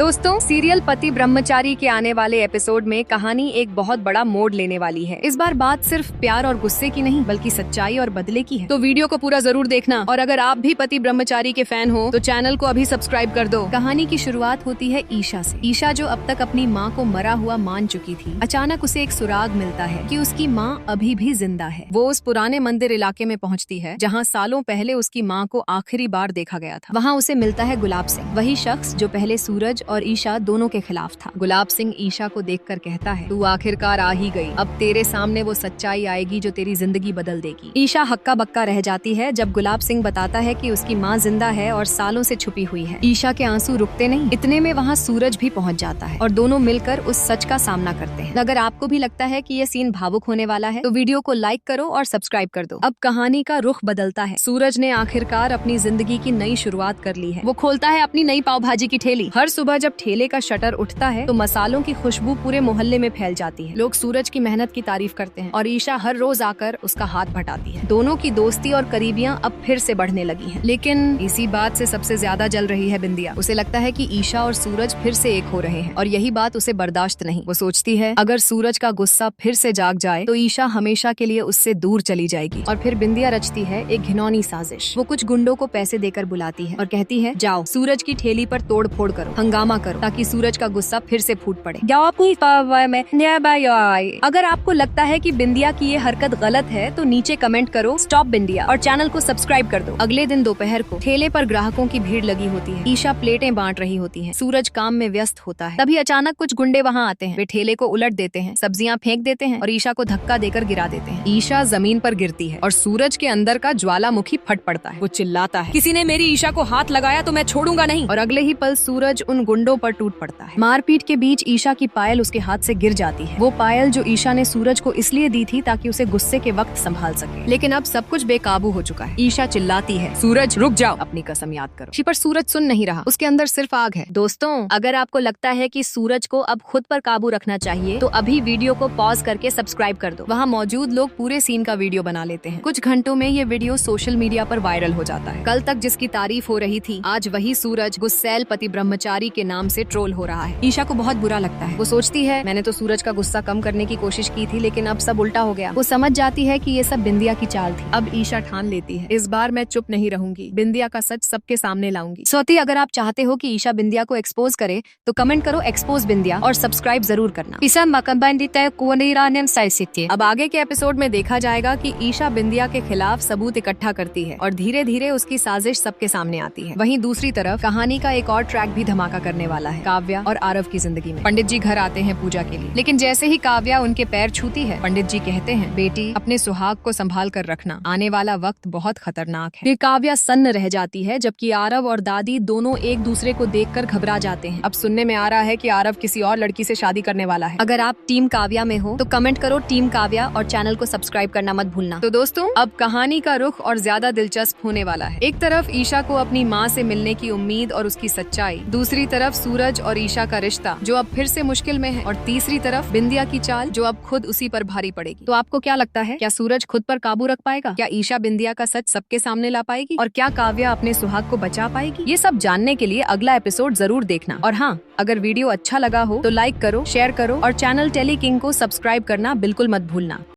दोस्तों, सीरियल पति ब्रह्मचारी के आने वाले एपिसोड में कहानी एक बहुत बड़ा मोड़ लेने वाली है। इस बार बात सिर्फ प्यार और गुस्से की नहीं बल्कि सच्चाई और बदले की है। तो वीडियो को पूरा जरूर देखना और अगर आप भी पति ब्रह्मचारी के फैन हो तो चैनल को अभी सब्सक्राइब कर दो। कहानी की शुरुआत होती है ईशा से। ईशा जो अब तक अपनी माँ को मरा हुआ मान चुकी थी, अचानक उसे एक सुराग मिलता है कि उसकी माँ अभी भी जिंदा है। वो उस पुराने मंदिर इलाके में पहुँचती है जहाँ सालों पहले उसकी माँ को आखिरी बार देखा गया था। वहाँ उसे मिलता है गुलाब सिंह, वही शख्स जो पहले सूरज और ईशा दोनों के खिलाफ था। गुलाब सिंह ईशा को देखकर कहता है, तू आखिरकार आ ही गई। अब तेरे सामने वो सच्चाई आएगी जो तेरी जिंदगी बदल देगी। ईशा हक्का बक्का रह जाती है जब गुलाब सिंह बताता है कि उसकी माँ जिंदा है और सालों से छुपी हुई है। ईशा के आंसू रुकते नहीं। इतने में वहाँ सूरज भी पहुँच जाता है और दोनों मिलकर उस सच का सामना करते हैं। अगर आपको भी लगता है कि ये सीन भावुक होने वाला है तो वीडियो को लाइक करो और सब्सक्राइब कर दो। अब कहानी का रुख बदलता है। सूरज ने आखिरकार अपनी जिंदगी की नई शुरुआत कर ली है। वो खोलता है अपनी नई पाव भाजी की ठेली। हर सुबह जब ठेले का शटर उठता है तो मसालों की खुशबू पूरे मोहल्ले में फैल जाती है। लोग सूरज की मेहनत की तारीफ करते हैं और ईशा हर रोज आकर उसका हाथ बटाती है। दोनों की दोस्ती और करीबियां अब फिर से बढ़ने लगी हैं। लेकिन इसी बात से सबसे ज्यादा जल रही है बिंदिया। उसे लगता है कि ईशा और सूरज फिर से एक हो रहे हैं और यही बात उसे बर्दाश्त नहीं। वो सोचती है अगर सूरज का गुस्सा फिर से जाग जाए तो ईशा हमेशा के लिए उससे दूर चली जाएगी। और फिर बिंदिया रचती है एक घिनौनी साजिश। वो कुछ गुंडों को पैसे देकर बुलाती है और कहती है, जाओ सूरज की ठेली पर तोड़ फोड़ करो, हंगामा करो ताकि सूरज का गुस्सा फिर से फूट पड़े। अगर आपको लगता है कि बिंदिया की ये हरकत गलत है तो नीचे कमेंट करो स्टॉप बिंदिया और चैनल को सब्सक्राइब कर दो। अगले दिन दोपहर को ठेले पर ग्राहकों की भीड़ लगी होती है। ईशा प्लेटें बांट रही होती है, सूरज काम में व्यस्त होता है। तभी अचानक कुछ गुंडे वहाँ आते हैं। वे ठेले को उलट देते हैं, सब्जियां फेंक देते हैं और ईशा को धक्का देकर गिरा देते हैं। ईशा जमीन पर गिरती है और सूरज के अंदर का ज्वालामुखी फट पड़ता है। वो चिल्लाता है, किसी ने मेरी ईशा को हाथ लगाया तो मैं छोड़ूंगा नहीं। और अगले ही पल सूरज उन गुंडों पर टूट पड़ता है। मारपीट के बीच ईशा की पायल उसके हाथ से गिर जाती है। वो पायल जो ईशा ने सूरज को इसलिए दी थी ताकि उसे गुस्से के वक्त संभाल सके। लेकिन अब सब कुछ बेकाबू हो चुका है। ईशा चिल्लाती है, सूरज रुक जाओ, अपनी कसम याद करो। पर सूरज सुन नहीं रहा, उसके अंदर सिर्फ आग है। दोस्तों, अगर आपको लगता है कि सूरज को अब खुद पर काबू रखना चाहिए तो अभी वीडियो को पॉज करके सब्सक्राइब कर दो। वहाँ मौजूद लोग पूरे सीन का वीडियो बना लेते हैं। कुछ घंटों में ये वीडियो सोशल मीडिया पर वायरल हो जाता है। कल तक जिसकी तारीफ हो रही थी, आज वही सूरज गुस्सैल पति ब्रह्मचारी के नाम से ट्रोल हो रहा है। ईशा को बहुत बुरा लगता है। वो सोचती है, मैंने तो सूरज का गुस्सा कम करने की कोशिश की थी लेकिन अब सब उल्टा हो गया। वो समझ जाती है कि ये सब बिंदिया की चाल थी। अब ईशा ठान लेती है, इस बार मैं चुप नहीं रहूंगी, बिंदिया का सच सबके सामने लाऊंगी। सोती, अगर आप चाहते हो कि ईशा बिंदिया को एक्सपोज करे तो कमेंट करो एक्सपोज बिंदिया और सब्सक्राइब जरूर करना। अब आगे के एपिसोड में देखा जाएगा कि ईशा बिंदिया के खिलाफ सबूत इकट्ठा करती है और धीरे धीरे उसकी साजिश सबके सामने आती है। वहीं दूसरी तरफ कहानी का एक और ट्रैक भी धमाका करने वाला है। काव्या और आरव की जिंदगी में पंडित जी घर आते हैं पूजा के लिए, लेकिन जैसे ही काव्या उनके पैर छूती है, पंडित जी कहते हैं, बेटी अपने सुहाग को संभाल कर रखना, आने वाला वक्त बहुत खतरनाक है। फिर काव्या सन्न रह जाती है जबकि आरव और दादी दोनों एक दूसरे को देखकर घबरा जाते हैं। अब सुनने में आ रहा है कि आरव किसी और लड़की से शादी करने वाला है। अगर आप टीम काव्या में हो तो कमेंट करो टीम काव्या और चैनल को सब्सक्राइब करना मत भूलना। तो दोस्तों, अब कहानी का रुख और ज्यादा दिलचस्प होने वाला है। एक तरफ ईशा को अपनी माँ से मिलने की उम्मीद और उसकी सच्चाई, दूसरी तरफ सूरज और ईशा का रिश्ता जो अब फिर से मुश्किल में है, और तीसरी तरफ बिंदिया की चाल जो अब खुद उसी पर भारी पड़ेगी। तो आपको क्या लगता है, क्या सूरज खुद पर काबू रख पाएगा? क्या ईशा बिंदिया का सच सबके सामने ला पाएगी? और क्या काव्या अपने सुहाग को बचा पाएगी? ये सब जानने के लिए अगला एपिसोड जरूर देखना। और हाँ, अगर वीडियो अच्छा लगा हो तो लाइक करो, शेयर करो और चैनल टेली किंग को सब्सक्राइब करना बिल्कुल मत भूलना।